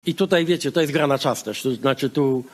I tutaj wiecie, to jest gra na czas też, to znaczy tu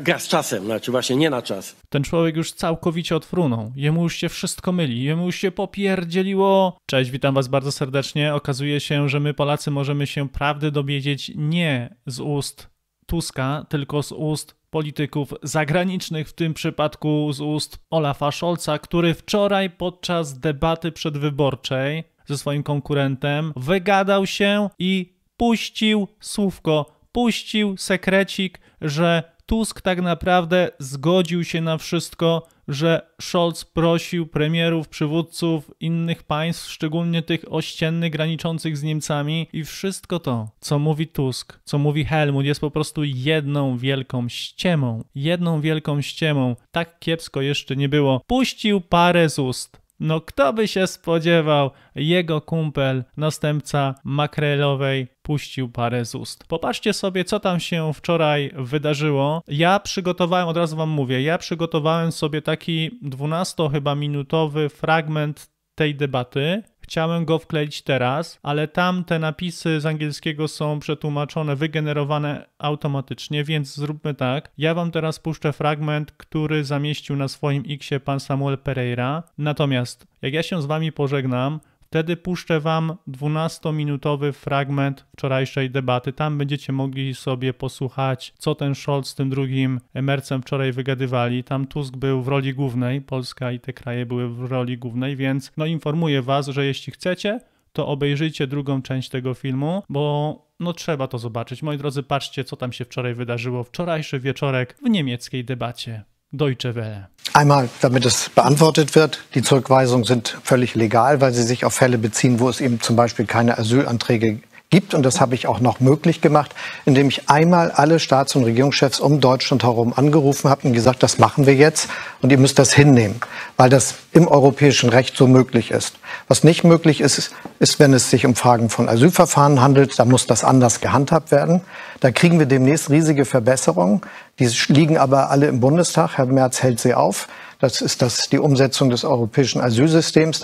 gra z czasem, znaczy właśnie nie na czas. Ten człowiek już całkowicie odfrunął. Jemu już się wszystko myli. Jemu już się popierdzieliło. Cześć, witam was bardzo serdecznie. Okazuje się, że my Polacy możemy się prawdy dowiedzieć nie z ust Tuska, tylko z ust polityków zagranicznych, w tym przypadku z ust Olafa Scholza, który wczoraj podczas debaty przedwyborczej ze swoim konkurentem wygadał się i puścił słówko, puścił sekrecik, że Tusk tak naprawdę zgodził się na wszystko, że Scholz prosił premierów, przywódców innych państw, szczególnie tych ościennych, graniczących z Niemcami, i wszystko to, co mówi Tusk, co mówi Helmut, jest po prostu jedną wielką ściemą. Jedną wielką ściemą. Tak kiepsko jeszcze nie było. Puścił parę z ust. No kto by się spodziewał, jego kumpel, następca makrelowej, puścił parę z ust. Popatrzcie sobie, co tam się wczoraj wydarzyło. Ja przygotowałem, od razu wam mówię, przygotowałem sobie taki 12-minutowy fragment tej debaty. Chciałem go wkleić teraz, ale tam te napisy z angielskiego są przetłumaczone, wygenerowane automatycznie, więc zróbmy tak. Ja wam teraz puszczę fragment, który zamieścił na swoim X-ie pan Samuel Pereira. Natomiast jak ja się z wami pożegnam, wtedy puszczę wam 12-minutowy fragment wczorajszej debaty. Tam będziecie mogli sobie posłuchać, co ten Scholz z tym drugim Mercem wczoraj wygadywali. Tam Tusk był w roli głównej, Polska i te kraje były w roli głównej, więc no informuję was, że jeśli chcecie, to obejrzyjcie drugą część tego filmu, bo no trzeba to zobaczyć. Moi drodzy, patrzcie, co tam się wczoraj wydarzyło. Wczorajszy wieczorek w niemieckiej debacie. Deutsche Welle. Einmal, damit es beantwortet wird, die Zurückweisungen sind völlig legal, weil sie sich auf Fälle beziehen, wo es eben zum Beispiel keine Asylanträge gibt. Und das habe ich auch noch möglich gemacht, indem ich einmal alle Staats- und Regierungschefs um Deutschland herum angerufen habe und gesagt, das machen wir jetzt und ihr müsst das hinnehmen, weil das im europäischen Recht so möglich ist. Was nicht möglich ist, ist, wenn es sich um Fragen von Asylverfahren handelt, da muss das anders gehandhabt werden. Da kriegen wir demnächst riesige Verbesserungen. Die liegen aber alle im Bundestag. Herr Merz hält sie auf. Das ist die Umsetzung des europäischen Asylsystems.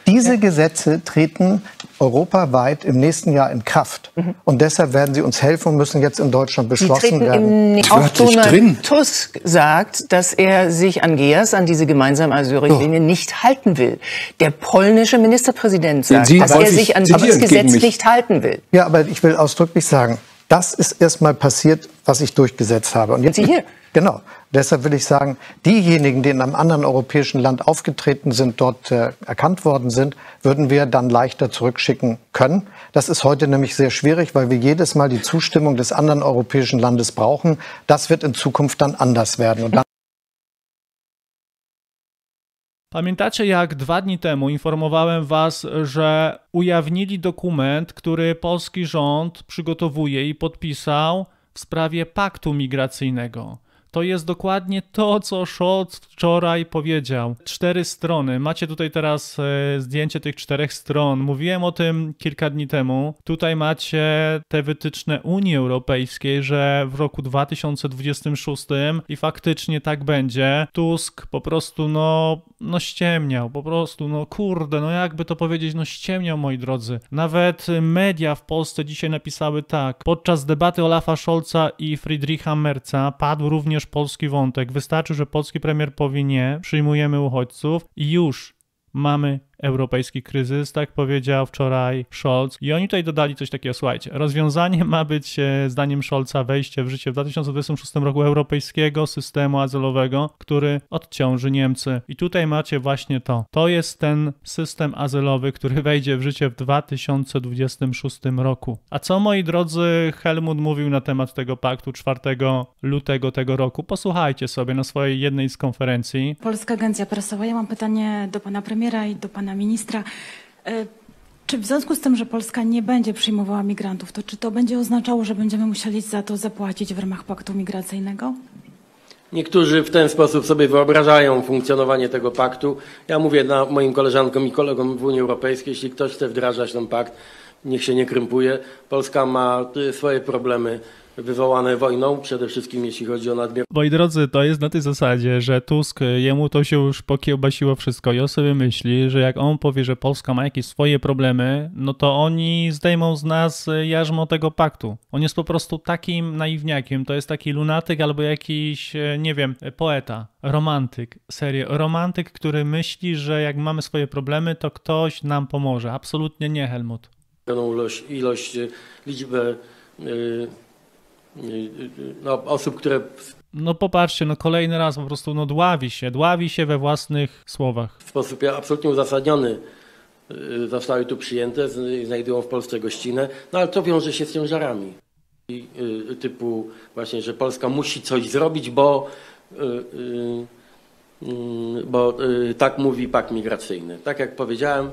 Diese Gesetze treten europaweit im nächsten Jahr in Kraft. Und deshalb werden sie uns helfen und müssen jetzt in Deutschland beschlossen werden. Auch Donald Tusk sagt, dass er sich an GEAS, an diese gemeinsame Asylrichtlinie, nicht halten will. Der polnische Ministerpräsident sagt, dass er sich an dieses Gesetz nicht halten will. Ja, aber ich will ausdrücklich sagen, das ist erstmal passiert, was ich durchgesetzt habe. Und jetzt Sie hier? Genau. Deshalb will ich sagen, diejenigen, die in einem anderen europäischen Land aufgetreten sind, dort erkannt worden sind, würden wir dann leichter zurückschicken können. Das ist heute nämlich sehr schwierig, weil wir jedes Mal die Zustimmung des anderen europäischen Landes brauchen. Das wird in Zukunft dann anders werden. Und Pamiętacie, jak 2 dni temu informowałem was, że ujawnili dokument, który polski rząd przygotowuje i podpisał w sprawie paktu migracyjnego. To jest dokładnie to, co Scholz wczoraj powiedział. 4 strony. Macie tutaj teraz zdjęcie tych 4 stron. Mówiłem o tym kilka dni temu. Tutaj macie te wytyczne Unii Europejskiej, że w roku 2026 i faktycznie tak będzie. Tusk po prostu no ściemniał. Po prostu kurde, jakby to powiedzieć, ściemniał, moi drodzy. Nawet media w Polsce dzisiaj napisały tak. Podczas debaty Olafa Scholza i Friedricha Merza padł również polski wątek. Wystarczy, że polski premier powie nie, przyjmujemy uchodźców i już mamy europejski kryzys, tak powiedział wczoraj Scholz. I oni tutaj dodali coś takiego, słuchajcie, rozwiązanie ma być, zdaniem Scholza, wejście w życie w 2026 roku europejskiego systemu azylowego, który odciąży Niemcy. I tutaj macie właśnie to. To jest ten system azylowy, który wejdzie w życie w 2026 roku. A co, moi drodzy, Helmut mówił na temat tego paktu 4 lutego tego roku? Posłuchajcie sobie na swojej jednej z konferencji. Polska Agencja Prasowa. Ja mam pytanie do pana premiera i do pana ministra. Czy w związku z tym, że Polska nie będzie przyjmowała migrantów, to czy to będzie oznaczało, że będziemy musieli za to zapłacić w ramach paktu migracyjnego? Niektórzy w ten sposób sobie wyobrażają funkcjonowanie tego paktu. Ja mówię moim koleżankom i kolegom w Unii Europejskiej, jeśli ktoś chce wdrażać ten pakt, niech się nie krępuje. Polska ma swoje problemy wywołane wojną, przede wszystkim jeśli chodzi o nadmiar. Moi drodzy, to jest na tej zasadzie, że Tusk, jemu to się już pokiełbasiło wszystko i on sobie myśli, że jak on powie, że Polska ma jakieś swoje problemy, no to oni zdejmą z nas jarzmo tego paktu. On jest po prostu takim naiwniakiem, to jest taki lunatyk albo jakiś, nie wiem, poeta, romantyk, serio, romantyk, który myśli, że jak mamy swoje problemy, to ktoś nam pomoże. Absolutnie nie, Helmut. Liczbę osób, które... No popatrzcie, no kolejny raz po prostu no dławi się we własnych słowach. W sposób absolutnie uzasadniony zostały tu przyjęte, znajdują w Polsce gościnę, no ale to wiąże się z ciężarami. Typu właśnie, że Polska musi coś zrobić, bo tak mówi pakt migracyjny. Tak jak powiedziałem,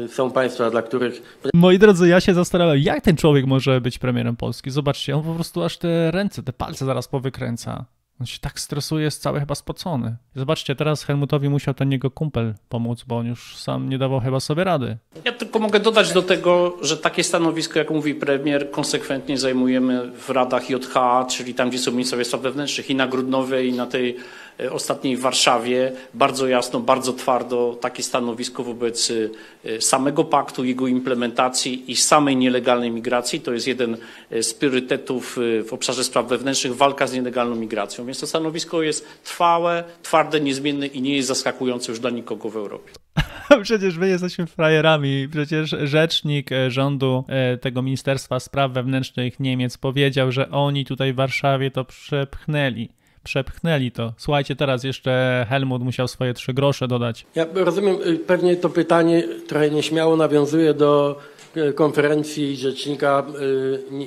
są państwa, dla których... Moi drodzy, ja się zastanawiam, jak ten człowiek może być premierem Polski. Zobaczcie, on po prostu aż te ręce, te palce zaraz powykręca. On się tak stresuje, jest cały chyba spocony. Zobaczcie, teraz Helmutowi musiał ten jego kumpel pomóc, bo on już sam nie dawał chyba sobie rady. Ja tylko mogę dodać do tego, że takie stanowisko, jak mówi premier, konsekwentnie zajmujemy w radach JH, czyli tam, gdzie są ministrowie spraw wewnętrznych, i na Grudnowej, i na tej ostatniej w Warszawie. Bardzo jasno, bardzo twardo takie stanowisko wobec samego paktu, jego implementacji i samej nielegalnej migracji. To jest jeden z priorytetów w obszarze spraw wewnętrznych, walka z nielegalną migracją. Więc to stanowisko jest trwałe, twarde, niezmienne i nie jest zaskakujące już dla nikogo w Europie. Przecież my jesteśmy frajerami. Przecież rzecznik rządu tego Ministerstwa Spraw Wewnętrznych Niemiec powiedział, że oni tutaj w Warszawie to przepchnęli to. Słuchajcie, teraz jeszcze Helmut musiał swoje 3 grosze dodać. Ja rozumiem, pewnie to pytanie trochę nieśmiało nawiązuje do konferencji rzecznika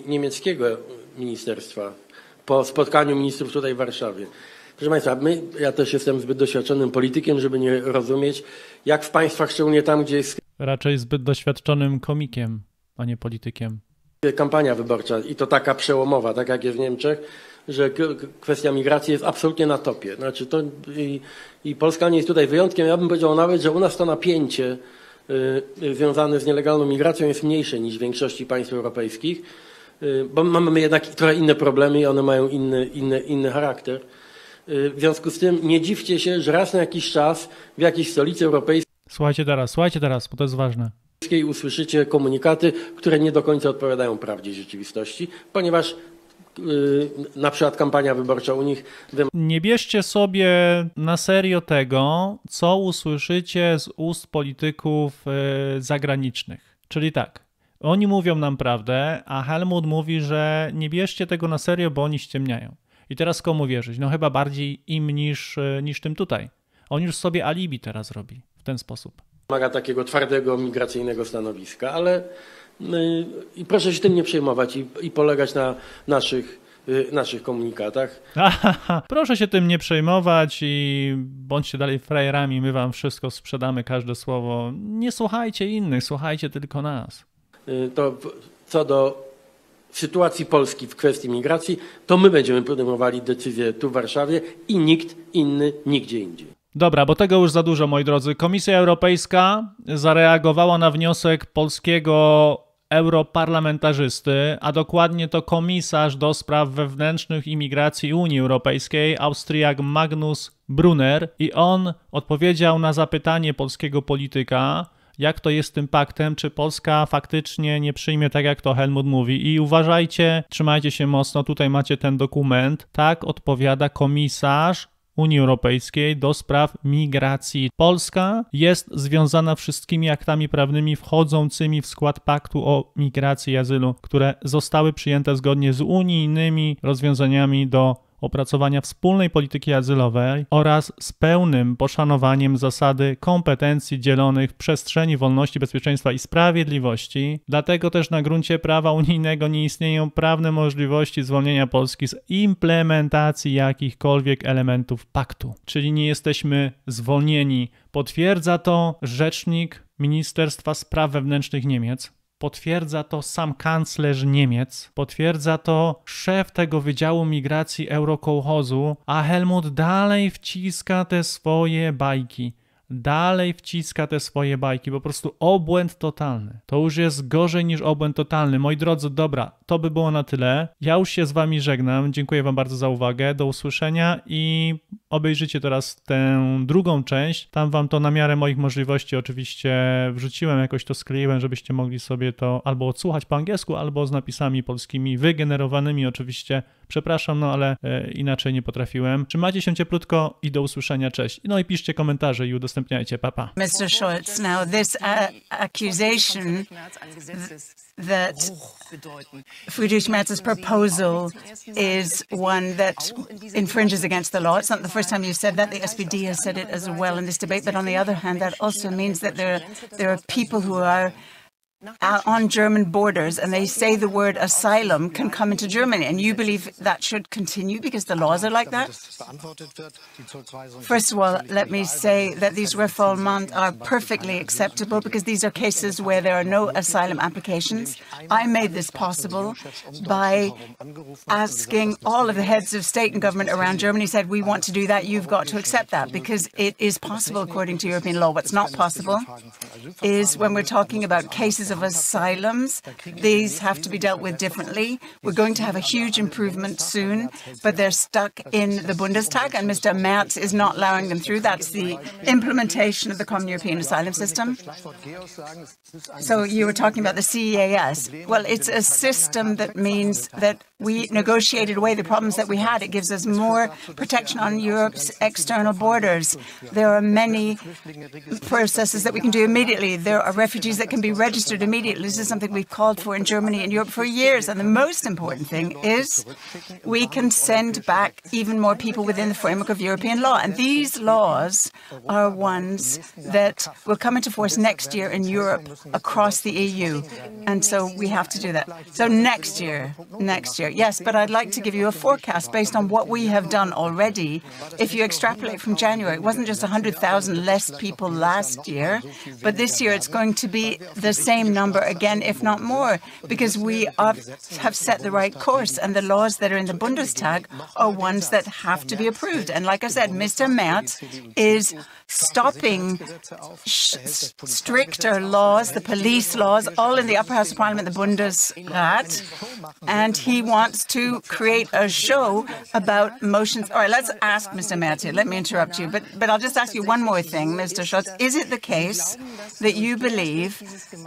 niemieckiego ministerstwa po spotkaniu ministrów tutaj w Warszawie. Proszę Państwa, ja też jestem zbyt doświadczonym politykiem, żeby nie rozumieć, jak w państwach, szczególnie tam, gdzie jest... Raczej zbyt doświadczonym komikiem, a nie politykiem. Kampania wyborcza i to taka przełomowa, tak jak jest w Niemczech, że kwestia migracji jest absolutnie na topie. Znaczy to i Polska nie jest tutaj wyjątkiem. Ja bym powiedział nawet, że u nas to napięcie związane z nielegalną migracją jest mniejsze niż w większości państw europejskich, bo mamy jednak trochę inne problemy i one mają inny charakter. W związku z tym nie dziwcie się, że raz na jakiś czas w jakiejś stolicy europejskiej Słuchajcie teraz, bo to jest ważne. Usłyszycie komunikaty, które nie do końca odpowiadają prawdzie rzeczywistości, ponieważ na przykład kampania wyborcza u nich... Nie bierzcie sobie na serio tego, co usłyszycie z ust polityków zagranicznych. Czyli tak, oni mówią nam prawdę, a Helmut mówi, że nie bierzcie tego na serio, bo oni ściemniają. I teraz komu wierzyć? No chyba bardziej im niż tym tutaj. On już sobie alibi teraz robi w ten sposób. Wymaga takiego twardego, migracyjnego stanowiska, ale i proszę się tym nie przejmować i polegać na naszych komunikatach. Proszę się tym nie przejmować i bądźcie dalej frajerami, my wam wszystko sprzedamy, każde słowo. Nie słuchajcie innych, słuchajcie tylko nas. To co do sytuacji Polski w kwestii migracji, to my będziemy podejmowali decyzje tu w Warszawie i nikt inny nigdzie indziej. Dobra, bo tego już za dużo, moi drodzy. Komisja Europejska zareagowała na wniosek polskiego europarlamentarzysty, a dokładnie to komisarz do spraw wewnętrznych i migracji Unii Europejskiej, Austriak Magnus Brunner, i on odpowiedział na zapytanie polskiego polityka, jak to jest z tym paktem, czy Polska faktycznie nie przyjmie tak, jak to Helmut mówi. I uważajcie, trzymajcie się mocno, tutaj macie ten dokument. Tak odpowiada komisarz Unii Europejskiej do spraw migracji. Polska jest związana wszystkimi aktami prawnymi wchodzącymi w skład paktu o migracji i azylu, które zostały przyjęte zgodnie z unijnymi rozwiązaniami do opracowania wspólnej polityki azylowej oraz z pełnym poszanowaniem zasady kompetencji dzielonych w przestrzeni wolności, bezpieczeństwa i sprawiedliwości. Dlatego też na gruncie prawa unijnego nie istnieją prawne możliwości zwolnienia Polski z implementacji jakichkolwiek elementów paktu. Czyli nie jesteśmy zwolnieni. Potwierdza to rzecznik Ministerstwa Spraw Wewnętrznych Niemiec. Potwierdza to sam kanclerz Niemiec, potwierdza to szef tego Wydziału Migracji Eurokołchozu, a Helmut dalej wciska te swoje bajki. dalej wciska te swoje bajki, po prostu obłęd totalny. To już jest gorzej niż obłęd totalny. Moi drodzy, dobra, to by było na tyle. Ja już się z wami żegnam, dziękuję wam bardzo za uwagę, do usłyszenia i obejrzyjcie teraz tę drugą część. Tam wam to na miarę moich możliwości oczywiście wrzuciłem, jakoś to skleiłem, żebyście mogli sobie to albo odsłuchać po angielsku, albo z napisami polskimi, wygenerowanymi oczywiście. Przepraszam, no ale inaczej nie potrafiłem. Trzymajcie się cieplutko i do usłyszenia, cześć. No i piszcie komentarze i udostępniajcie, papa. Mr. Scholz, now this accusation that Friedrich Merz's proposal is one that infringes against the law. It's not the first time you've said that. The SPD has said it as well in this debate. But on the other hand, that also means that there are people who are on German borders and they say the word asylum can come into Germany, and you believe that should continue because the laws are like that? First of all, let me say that these refoulements are perfectly acceptable because these are cases where there are no asylum applications. I made this possible by asking all of the heads of state and government around Germany, said, we want to do that, you've got to accept that because it is possible according to European law. What's not possible is when we're talking about cases of asylums, these have to be dealt with differently. We're going to have a huge improvement soon, but they're stuck in the Bundestag, and Mr. Merz is not allowing them through. That's the implementation of the Common European Asylum System. So you were talking about the CEAS. Well, it's a system that means that we negotiated away the problems that we had. It gives us more protection on Europe's external borders. There are many processes that we can do immediately. There are refugees that can be registered immediately. This is something we've called for in Germany and Europe for years. And the most important thing is we can send back even more people within the framework of European law. And these laws are ones that will come into force next year in Europe across the EU. And so we have to do that. So next year, yes, but I'd like to give you a forecast based on what we have done already. If you extrapolate from January, it wasn't just 100,000 less people last year, but this year it's going to be the same number again, if not more, because we have set the right course, and the laws that are in the Bundestag are ones that have to be approved. And like I said, Mr. Merz is stopping stricter laws, the police laws, all in the upper house of parliament, the Bundesrat, and he wants to create a show about motions. All right, let's ask Mr. Merz here. Let me interrupt you, but I'll just ask you one more thing, Mr. Scholz. Is it the case that you believe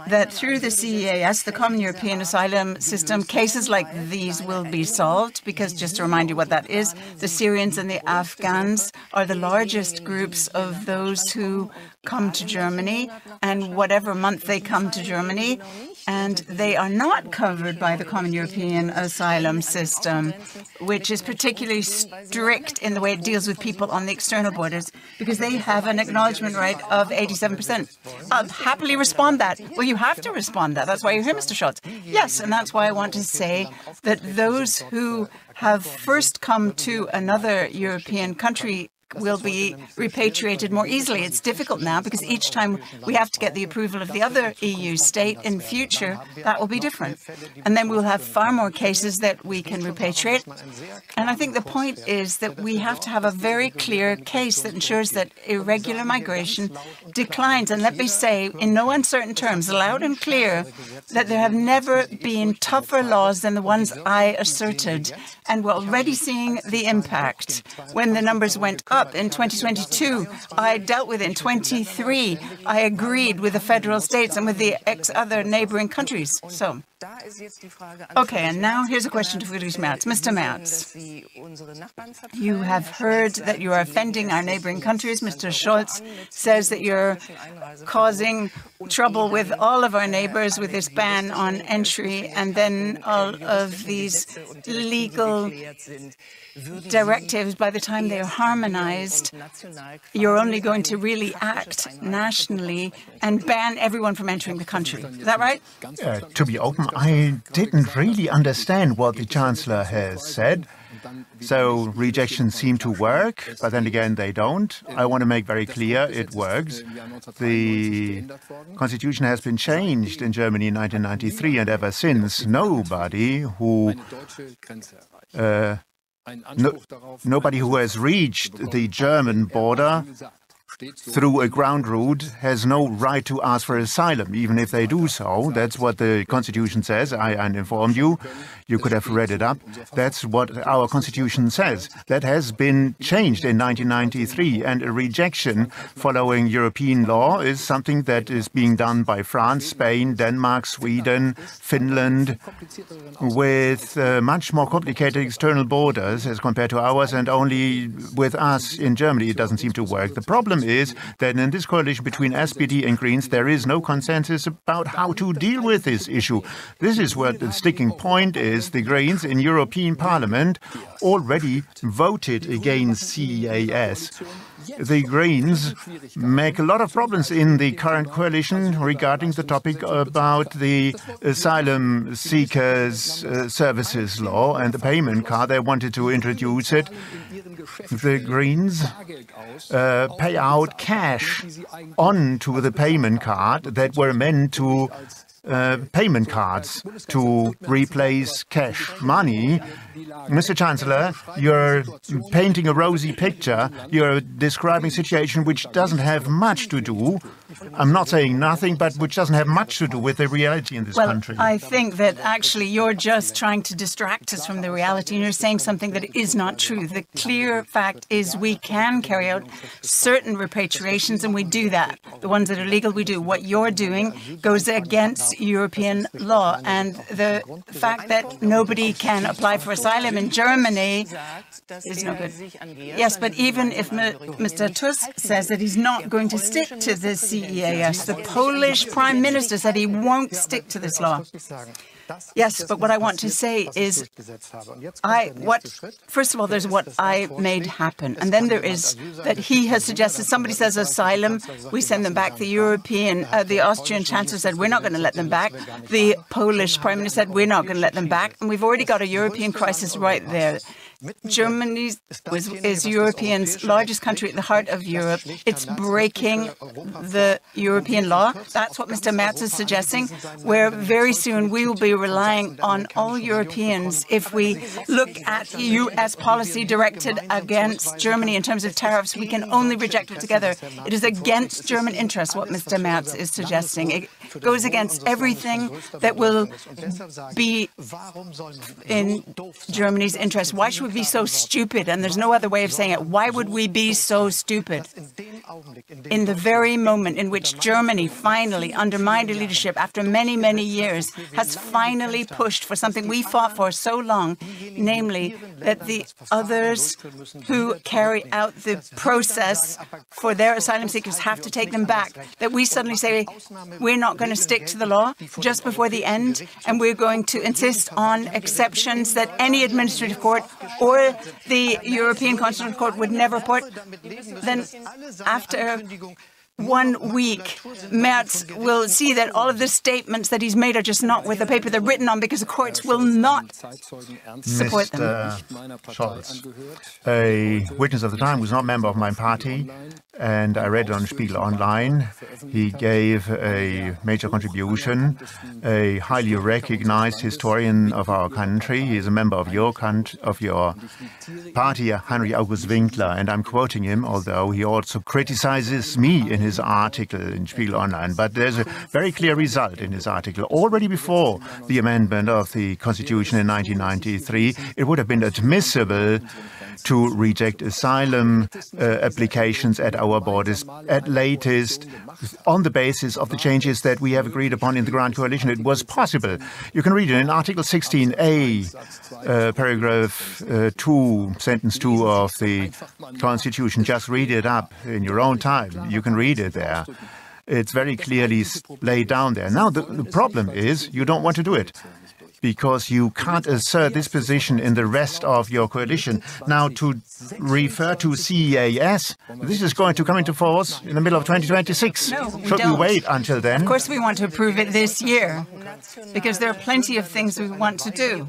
that through the CEAS, the Common European Asylum System, cases like these will be solved? Because just to remind you what that is, the Syrians and the Afghans are the largest groups of those who come to Germany, and whatever month they come to Germany, and they are not covered by the Common European Asylum System, which is particularly strict in the way it deals with people on the external borders, because they have an acknowledgement rate of 87%. I'll happily respond that. Well, you have to respond that. That's why you're here, Mr. Scholz. Yes, and that's why I want to say that those who have first come to another European country will be repatriated more easily. It's difficult now because each time we have to get the approval of the other EU state. In future, that will be different. And then we'll have far more cases that we can repatriate. And I think the point is that we have to have a very clear case that ensures that irregular migration declines. And let me say, in no uncertain terms, loud and clear, that there have never been tougher laws than the ones I asserted. And we're already seeing the impact. When the numbers went up in 2022, I dealt with it. In 23, I agreed with the federal states and with the other neighboring countries. So, okay, and now here's a question to Friedrich Merz. Mr. Merz, you have heard that you are offending our neighboring countries. Mr. Scholz says that you're causing trouble with all of our neighbors with this ban on entry, and then all of these legal directives, by the time they are harmonized, you're only going to really act nationally and ban everyone from entering the country. Is that right? To be open, I didn't really understand what the Chancellor has said. So rejections seem to work, but then again, they don't. I want to make very clear it works. The constitution has been changed in Germany in 1993, and ever since, nobody who nobody who has reached the German border through a ground route has no right to ask for asylum, even if they do so. That's what the Constitution says. I informed you. You could have read it up. That's what our Constitution says. That has been changed in 1993, and a rejection following European law is something that is being done by France, Spain, Denmark, Sweden, Finland, with much more complicated external borders as compared to ours, and only with us in Germany it doesn't seem to work. The problem is that in this coalition between SPD and Greens there is no consensus about how to deal with this issue. This is where the sticking point is. The Greens in European Parliament already voted against CEAS. The Greens make a lot of problems in the current coalition regarding the topic about the asylum seekers services law and the payment card. They wanted to introduce it. The Greens pay out cash onto the payment card that were meant to payment cards to replace cash money. Mr. Chancellor, you're painting a rosy picture. You're describing a situation which doesn't have much to do, I'm not saying nothing, but which doesn't have much to do with the reality in this country. I think that actually you're just trying to distract us from the reality, and you're saying something that is not true. The clear fact is we can carry out certain repatriations, and we do that. The ones that are legal, we do. What you're doing goes against European law, and the fact that nobody can apply for asylum in Germany is no good. Yes, but even if Mr. Tusk says that he's not going to stick to the CEAS, the Polish Prime Minister said he won't stick to this law. Yes, but what I want to say is, first of all, there's what I made happen, and then there is that he has suggested somebody says asylum, we send them back. The Austrian Chancellor said we're not going to let them back. The Polish Prime Minister said we're not going to let them back, and we've already got a European crisis right there. Germany is Europe's largest country at the heart of Europe. It's breaking the European law. That's what Mr. Merz is suggesting, where very soon we will be relying on all Europeans if we look at U.S. policy directed against Germany in terms of tariffs. We can only reject it together. It is against German interests, what Mr. Merz is suggesting. It goes against everything that will be in Germany's interest. Why should we be so stupid? And there's no other way of saying it. Why would we be so stupid? In the very moment in which Germany finally, under my leadership, after many, many years, has finally pushed for something we fought for so long, namely that the others who carry out the process for their asylum seekers have to take them back, that we suddenly say we're not going to stick to the law just before the end, and we're going to insist on exceptions that any administrative court or the European Constitutional Court would never report. Then after 1 week, Merz will see that all of the statements that he's made are just not worth the paper they're written on, because the courts will not support them. Mr. Scholz, a witness of the time, was not a member of my party, and I read it on Spiegel Online. He gave a major contribution, a highly recognized historian of our country. He is a member of your party, Heinrich August Winkler, and I'm quoting him, although he also criticizes me in his article in Spiegel Online. But there's a very clear result in his article. Already before the amendment of the Constitution in 1993, it would have been admissible to reject asylum applications at our borders, at latest, on the basis of the changes that we have agreed upon in the Grand Coalition. It was possible. You can read it in Article 16a, paragraph 2, sentence 2 of the Constitution. Just read it up in your own time. You can read it there. It's very clearly laid down there. Now, the problem is you don't want to do it, because you can't assert this position in the rest of your coalition. Now, to refer to CEAS, this is going to come into force in the middle of 2026. No, we Should don't. we wait until then? Of course we want to approve it this year. because there are plenty of things we want to do.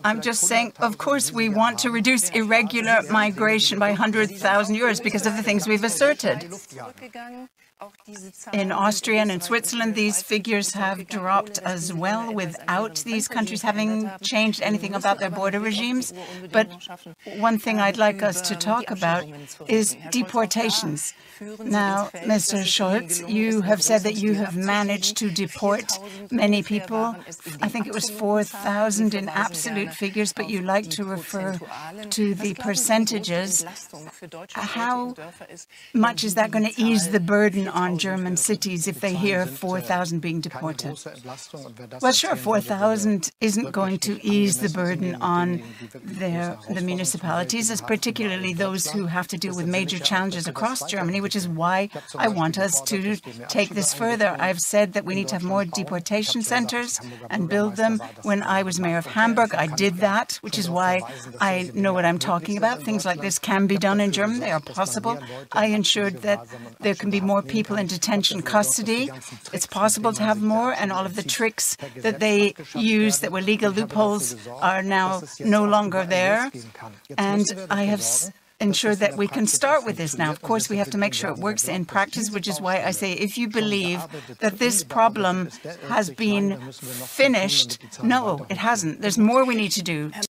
I'm just saying, of course, we want to reduce irregular migration by 100,000 euros because of the things we've asserted. In Austria and in Switzerland, these figures have dropped as well without these countries having changed anything about their border regimes. But one thing I'd like us to talk about is deportations. Now, Mr. Scholz, you have said that you have managed to deport many people. I think it was 4,000 in absolute figures, but you like to refer to the percentages. How much is that going to ease the burden on German cities if they hear 4,000 being deported? Well, sure, 4,000 isn't going to ease the burden on the municipalities, particularly those who have to deal with major challenges across Germany, which is why I want us to take this further. I've said that we need to have more deportation centers and build them. When I was mayor of Hamburg, I did that, which is why I know what I'm talking about. Things like this can be done in Germany. They are possible. I ensured that there can be more people in detention custody. It's possible to have more, and all of the tricks that they use that were legal loopholes are now no longer there. And I have ensure that we can start with this now. Of course, we have to make sure it works in practice, which is why I say if you believe that this problem has been finished, no, it hasn't. There's more we need to do.